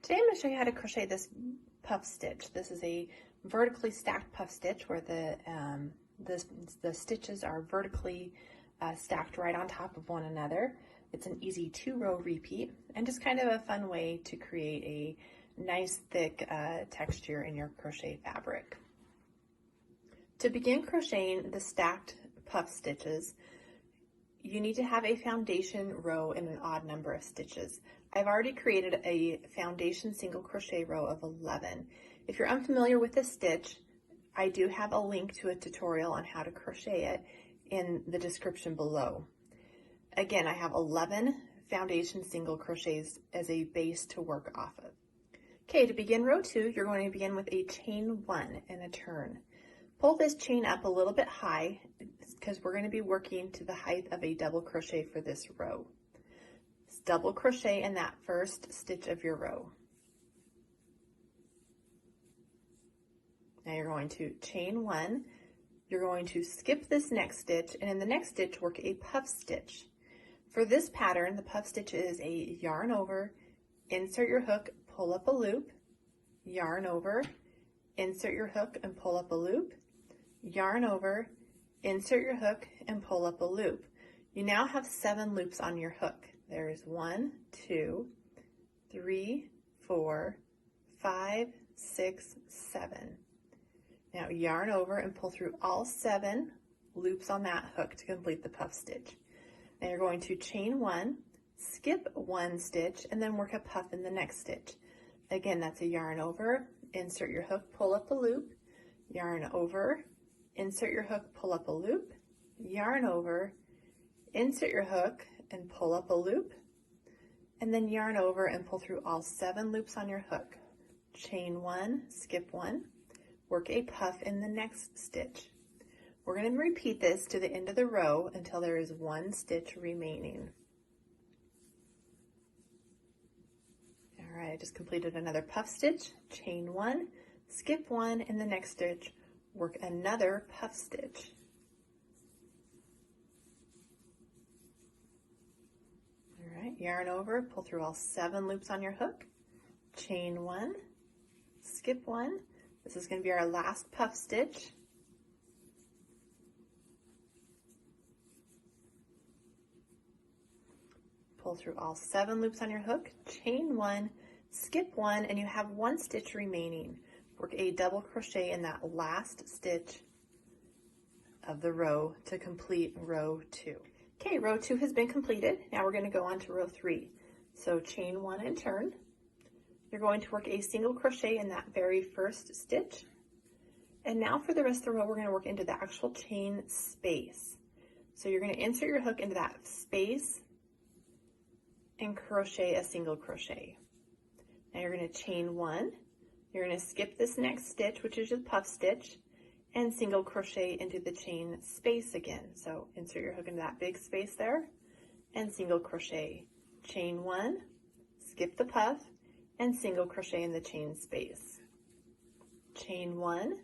Today I'm going to show you how to crochet this puff stitch. This is a vertically stacked puff stitch where the stitches are vertically stacked right on top of one another. It's an easy 2-row repeat and just kind of a fun way to create a nice thick texture in your crochet fabric. To begin crocheting the stacked puff stitches, you need to have a foundation row and an odd number of stitches. I've already created a foundation single crochet row of 11. If you're unfamiliar with this stitch, I do have a link to a tutorial on how to crochet it in the description below. Again, I have 11 foundation single crochets as a base to work off of. Okay, to begin row 2, you're going to begin with a chain 1 and a turn. Pull this chain up a little bit high because we're going to be working to the height of a double crochet for this row. Double crochet in that first stitch of your row. Now you're going to chain 1, you're going to skip this next stitch, and in the next stitch work a puff stitch. For this pattern, the puff stitch is a yarn over, insert your hook, pull up a loop, yarn over, insert your hook and pull up a loop, yarn over, insert your hook and pull up a loop. You now have 7 loops on your hook. There's 1, 2, 3, 4, 5, 6, 7. Now yarn over and pull through all 7 loops on that hook to complete the puff stitch. Now you're going to chain 1, skip 1 stitch, and then work a puff in the next stitch. Again, that's a yarn over, insert your hook, pull up a loop, yarn over, insert your hook, pull up a loop, yarn over, insert your hook and pull up a loop, and then yarn over and pull through all 7 loops on your hook. Chain 1, skip 1, work a puff in the next stitch. We're going to repeat this to the end of the row until there is 1 stitch remaining. All right, I just completed another puff stitch, chain 1, skip 1, in the next stitch, work another puff stitch. All right, yarn over, pull through all 7 loops on your hook, chain 1, skip 1. This is going to be our last puff stitch. Pull through all 7 loops on your hook, chain 1, skip 1, and you have 1 stitch remaining. Work a double crochet in that last stitch of the row to complete row 2. Okay, row 2 has been completed. Now we're going to go on to row 3. So chain 1 and turn. You're going to work a single crochet in that very first stitch. And now for the rest of the row, we're going to work into the actual chain space. So you're going to insert your hook into that space and crochet a single crochet. Now you're going to chain 1. You're going to skip this next stitch, which is your puff stitch, and single crochet into the chain space again. So insert your hook into that big space there and single crochet. Chain 1, skip the puff, and single crochet in the chain space. Chain 1,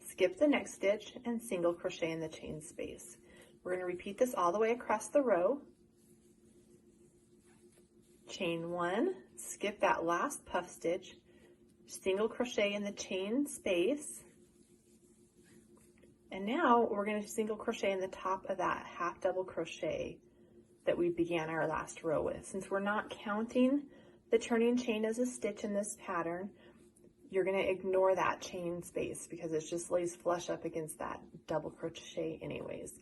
skip the next stitch, and single crochet in the chain space. We're going to repeat this all the way across the row. Chain 1, skip that last puff stitch, single crochet in the chain space, and now we're going to single crochet in the top of that half double crochet that we began our last row with. Since we're not counting the turning chain as a stitch in this pattern, you're going to ignore that chain space because it just lays flush up against that double crochet anyways.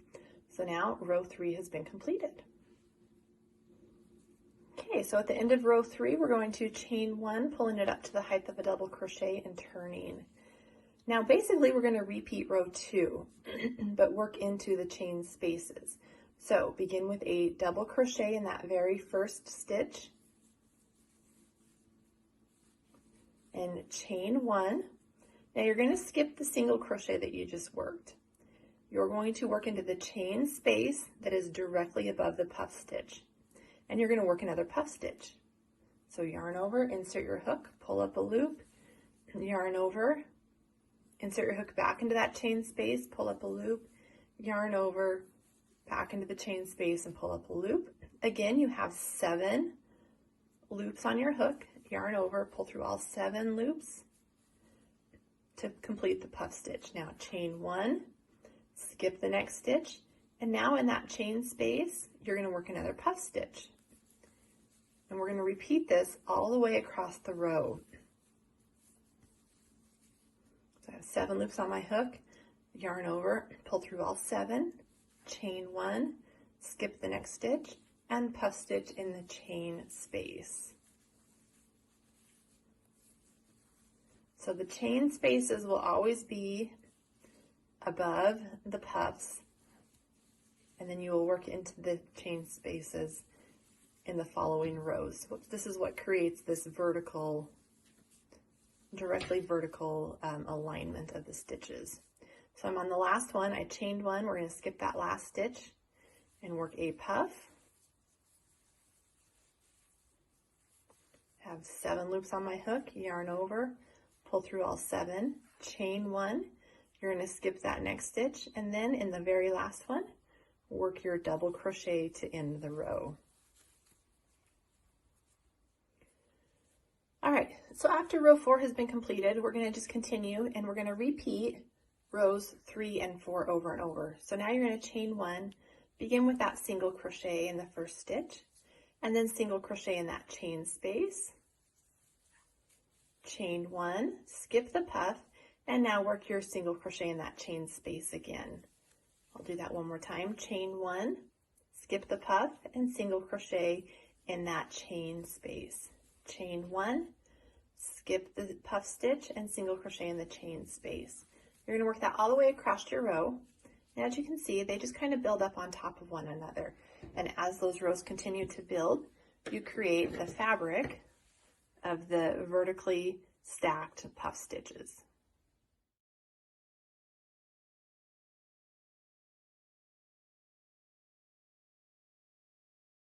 So now row 3 has been completed. Okay, so at the end of row 3, we're going to chain 1, pulling it up to the height of a double crochet and turning. Now basically we're going to repeat row 2, but work into the chain spaces. So begin with a double crochet in that very first stitch, and chain 1. Now you're going to skip the single crochet that you just worked. You're going to work into the chain space that is directly above the puff stitch. And you're going to work another puff stitch. So yarn over, insert your hook, pull up a loop, yarn over, insert your hook back into that chain space, pull up a loop, yarn over, back into the chain space and pull up a loop. Again, you have 7 loops on your hook. yarn over, pull through all 7 loops to complete the puff stitch. Now chain 1, skip the next stitch, and now in that chain space, you're going to work another puff stitch. And we're going to repeat this all the way across the row. So I have 7 loops on my hook, yarn over, pull through all 7, chain 1, skip the next stitch, and puff stitch in the chain space. So the chain spaces will always be above the puffs, and then you will work into the chain spaces in the following rows. This is what creates this vertical, directly vertical alignment of the stitches. So I'm on the last one. I chained 1. We're going to skip that last stitch and work a puff. Have 7 loops on my hook, yarn over, pull through all 7, chain 1. You're going to skip that next stitch, and then in the very last one, work your double crochet to end the row. All right, so after row 4 has been completed, we're going to just continue and we're going to repeat rows 3 and 4 over and over. So now you're going to chain 1, begin with that single crochet in the first stitch, and then single crochet in that chain space. Chain 1, skip the puff, and now work your single crochet in that chain space again. I'll do that one more time. Chain 1, skip the puff, and single crochet in that chain space. Chain 1, skip the puff stitch, and single crochet in the chain space. You're going to work that all the way across your row. And as you can see, they just kind of build up on top of one another. And as those rows continue to build, you create the fabric of the vertically stacked puff stitches.